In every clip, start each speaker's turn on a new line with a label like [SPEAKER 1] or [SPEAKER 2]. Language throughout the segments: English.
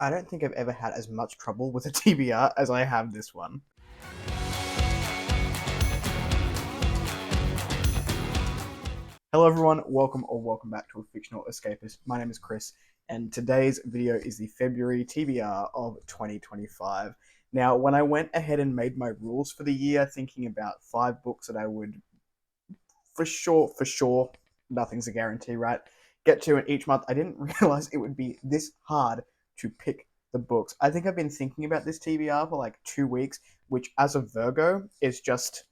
[SPEAKER 1] I don't think I've ever had as much trouble with a TBR as I have this one. Hello everyone, welcome back to a fictional escapist. My name is Kris, and today's video is the February TBR of 2025. Now, when I went ahead and made my rules for the year, thinking about 5 books that I would for sure, nothing's a guarantee, right? Get to in each month, I didn't realize it would be this hard to pick the books. I think I've been thinking about this TBR for like 2 weeks, which as a Virgo is just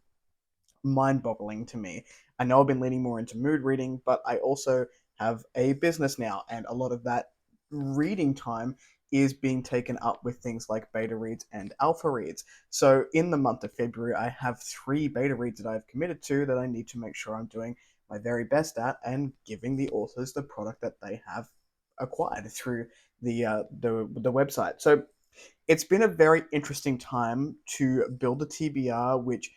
[SPEAKER 1] mind boggling to me. I know I've been leaning more into mood reading, but I also have a business now, and a lot of that reading time is being taken up with things like beta reads and alpha reads. So in the month of February, I have 3 beta reads that I've committed to that I need to make sure I'm doing my very best at and giving the authors the product that they have acquired through the website. So it's been a very interesting time to build a TBR which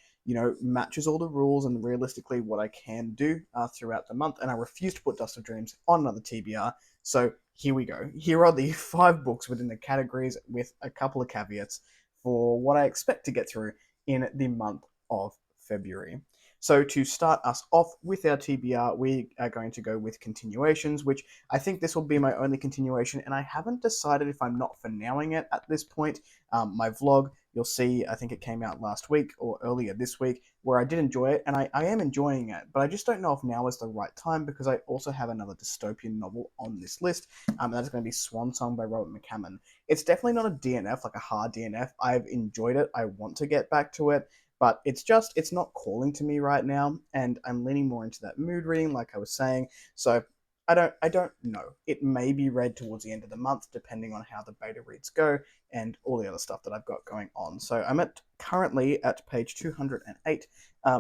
[SPEAKER 1] matches all the rules and realistically what I can do throughout the month. And I refuse to put Dust of Dreams on another TBR. So here we go. Here are the 5 books within the categories with a couple of caveats for what I expect to get through in the month of February. So to start us off with our TBR, we are going to go with continuations, which I think this will be my only continuation, and I haven't decided if I'm not finowing it at this point. My vlog, you'll see, I think it came out last week or earlier this week, where I did enjoy it, and I am enjoying it, but I just don't know if now is the right time because I also have another dystopian novel on this list, and that's going to be Swan Song by Robert McCammon. It's definitely not a DNF, like a hard DNF. I've enjoyed it. I want to get back to it, but it's not calling to me right now, and I'm leaning more into that mood reading, like I was saying. So I don't know. It may be read towards the end of the month, depending on how the beta reads go and all the other stuff that I've got going on. So I'm currently at page 208.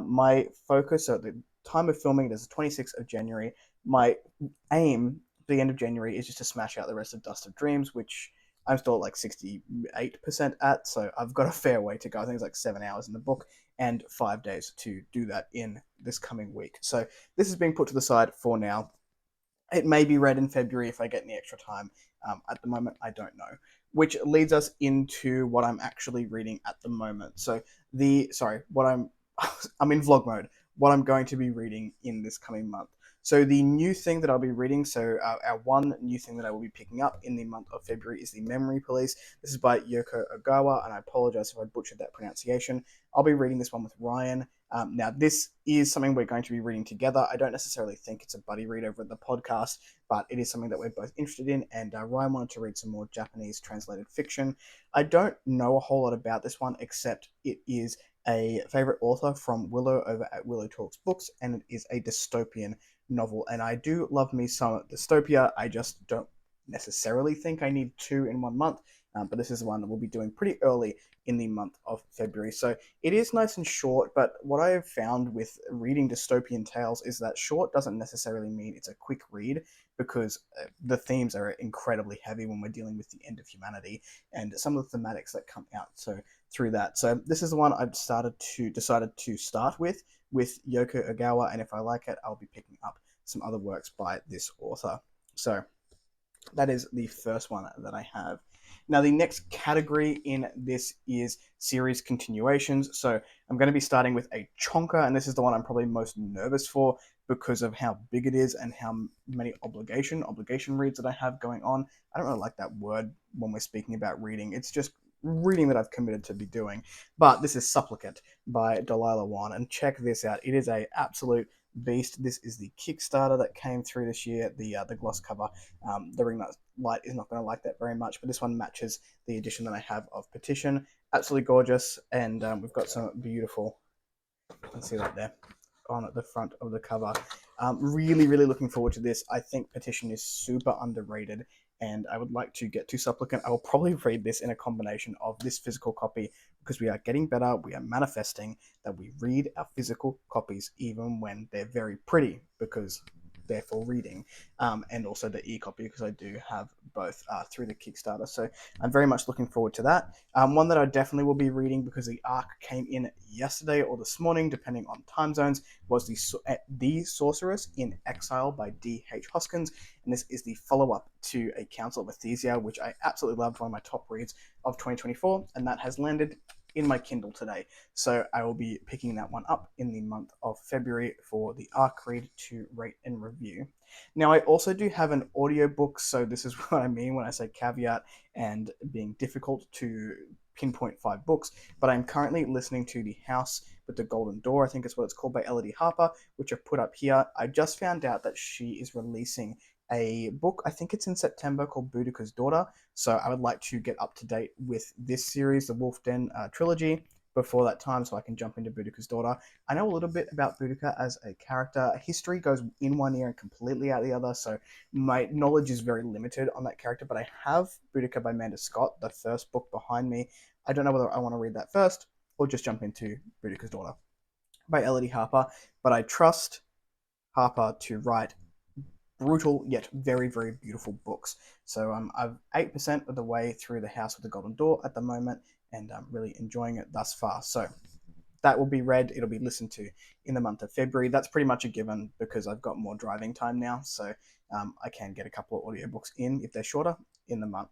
[SPEAKER 1] My focus, so the time of filming it is the 26th of January. My aim at the end of January is just to smash out the rest of Dust of Dreams, which I'm still at like 68% at, so I've got a fair way to go. I think it's like 7 hours in the book and 5 days to do that in this coming week. So this is being put to the side for now. It may be read in February if I get any extra time. At the moment, I don't know. Which leads us into what I'm actually reading at the moment. So what I'm I'm in vlog mode. What I'm going to be reading in this coming month. So the new thing that I'll be reading, our one new thing that I will be picking up in the month of February is The Memory Police. This is by Yoko Ogawa, and I apologize if I butchered that pronunciation. I'll be reading this one with Ryan. Now, this is something we're going to be reading together. I don't necessarily think it's a buddy read over at the podcast, but it is something that we're both interested in, and Ryan wanted to read some more Japanese translated fiction. I don't know a whole lot about this one, except it is a favorite author from Willow over at Willow Talks Books, and it is a dystopian novel. And I do love me some dystopia. I just don't necessarily think I need 2 in one month. But this is one that we'll be doing pretty early in the month of February. So it is nice and short, but what I have found with reading dystopian tales is that short doesn't necessarily mean it's a quick read, because the themes are incredibly heavy when we're dealing with the end of humanity and some of the thematics that come out through that. So this is the one I've decided to start with Yoko Ogawa, and if I like it, I'll be picking up some other works by this author. So that is the first one that I have. Now, the next category in this is series continuations. So I'm going to be starting with a chonker, and this is the one I'm probably most nervous for because of how big it is and how many obligation reads that I have going on. I don't really like that word when we're speaking about reading. It's just reading that I've committed to be doing. But this is Supplicant by Delilah Wan, and check this out. It is a absolute beast. This is the Kickstarter that came through this year, the gloss cover. The ring light is not going to like that very much, but this one matches the edition that I have of Petition. Absolutely gorgeous, and we've got some beautiful, you can see that there on at the front of the cover. Really looking forward to this. I think Petition is super underrated, and I would like to get to Supplicant. I will probably read this in a combination of this physical copy, because we are getting better. We are manifesting that we read our physical copies even when they're very pretty, because therefore reading, and also the e-copy because I do have both through the Kickstarter. So I'm very much looking forward to that. One that I definitely will be reading because the arc came in yesterday or this morning, depending on time zones, was the Sorceress in Exile by D.H. Hoskins, and this is the follow-up to A Council of Athesia, which I absolutely loved, one of my top reads of 2024, and that has landed in my Kindle today. So I will be picking that one up in the month of February for the ARC read to rate and review. Now, I also do have an audiobook, so this is what I mean when I say caveat and being difficult to pinpoint 5 books, but I'm currently listening to The House with the Golden Door, I think is what it's called, by Elodie Harper, which I've put up here. I just found out that she is releasing a book, I think it's in September, called Boudica's Daughter. So I would like to get up to date with this series, the Wolf Den trilogy, before that time so I can jump into Boudica's Daughter. I know a little bit about Boudica as a character. History goes in one ear and completely out the other, so my knowledge is very limited on that character, but I have Boudica by Amanda Scott, the first book behind me. I don't know whether I want to read that first or just jump into Boudica's Daughter by Elodie Harper, but I trust Harper to write brutal yet very, very beautiful books. So I'm 8% of the way through The House with the Golden Door at the moment, and I'm really enjoying it thus far. So that will be read, it'll be listened to in the month of February. That's pretty much a given because I've got more driving time now, so I can get a couple of audiobooks in, if they're shorter, in the month.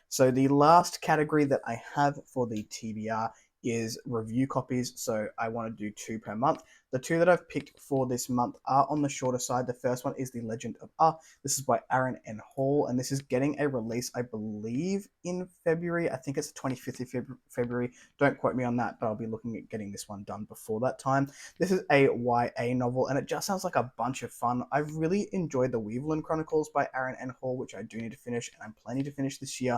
[SPEAKER 1] So the last category that I have for the TBR is review copies, so I want to do 2 per month. The 2 that I've picked for this month are on the shorter side. The first one is The Legend of Ah. This is by Aaron N. Hall, and this is getting a release, I believe, in February. I think it's the 25th of February. Don't quote me on that, but I'll be looking at getting this one done before that time. This is a YA novel, and it just sounds like a bunch of fun. I've really enjoyed The Weaverland Chronicles by Aaron N. Hall, which I do need to finish, and I'm planning to finish this year,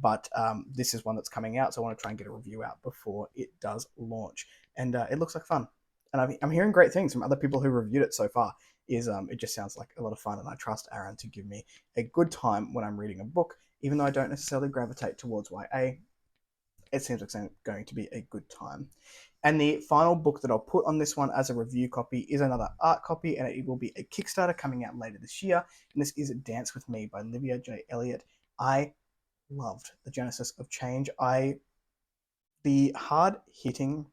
[SPEAKER 1] but this is one that's coming out, so I want to try and get a review out before it does launch. And it looks like fun. And I'm hearing great things from other people who reviewed it so far. It just sounds like a lot of fun, and I trust Aaron to give me a good time when I'm reading a book, even though I don't necessarily gravitate towards YA. It seems like it's going to be a good time. And the final book that I'll put on this one as a review copy is another art copy, and it will be a Kickstarter coming out later this year. And this is Dance With Me by Livia J. Elliott. I loved The Genesis of Change. The hard-hitting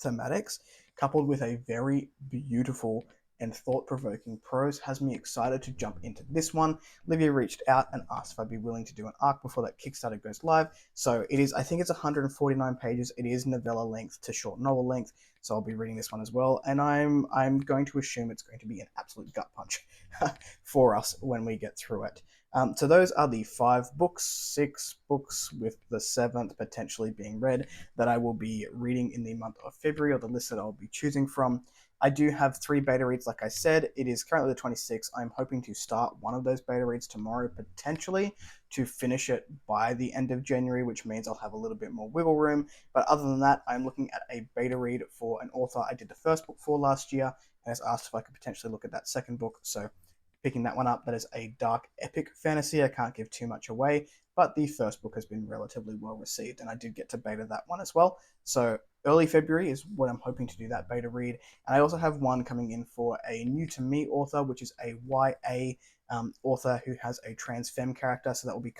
[SPEAKER 1] thematics, coupled with a very beautiful and thought-provoking prose, has me excited to jump into this one. Livia reached out and asked if I'd be willing to do an arc before that Kickstarter goes live. So it is, I think it's 149 pages. It is novella length to short novel length, so I'll be reading this one as well. And I'm going to assume it's going to be an absolute gut punch for us when we get through it. So those are the 5 books, 6 books, with the 7th potentially being read, that I will be reading in the month of February, or the list that I'll be choosing from. I do have 3 beta reads, like I said. It is currently the 26th. I'm hoping to start one of those beta reads tomorrow, potentially, to finish it by the end of January, which means I'll have a little bit more wiggle room. But other than that, I'm looking at a beta read for an author I did the first book for last year, and has asked if I could potentially look at that second book. So picking that one up. That is a dark epic fantasy. I can't give too much away, but the first book has been relatively well received, and I did get to beta that one as well. So early February is when I'm hoping to do that beta read. And I also have one coming in for a new to me author, which is a YA author who has a trans femme character. So that will be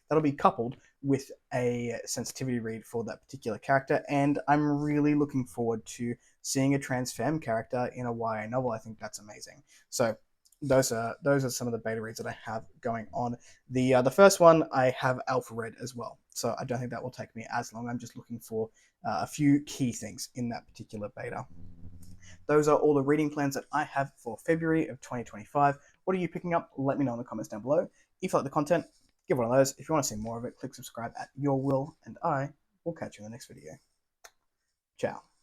[SPEAKER 1] that'll be coupled with a sensitivity read for that particular character. And I'm really looking forward to seeing a trans femme character in a YA novel. I think that's amazing. So those are some of the beta reads that I have going on. The first one I have alpha read as well, so I don't think that will take me as long. I'm just looking for a few key things in that particular beta. Those are all the reading plans that I have for February of 2025. What are you picking up? Let me know in the comments down below. If you like the content, give one of those. If you want to see more of it, click subscribe at your will, and I will catch you in the next video. Ciao.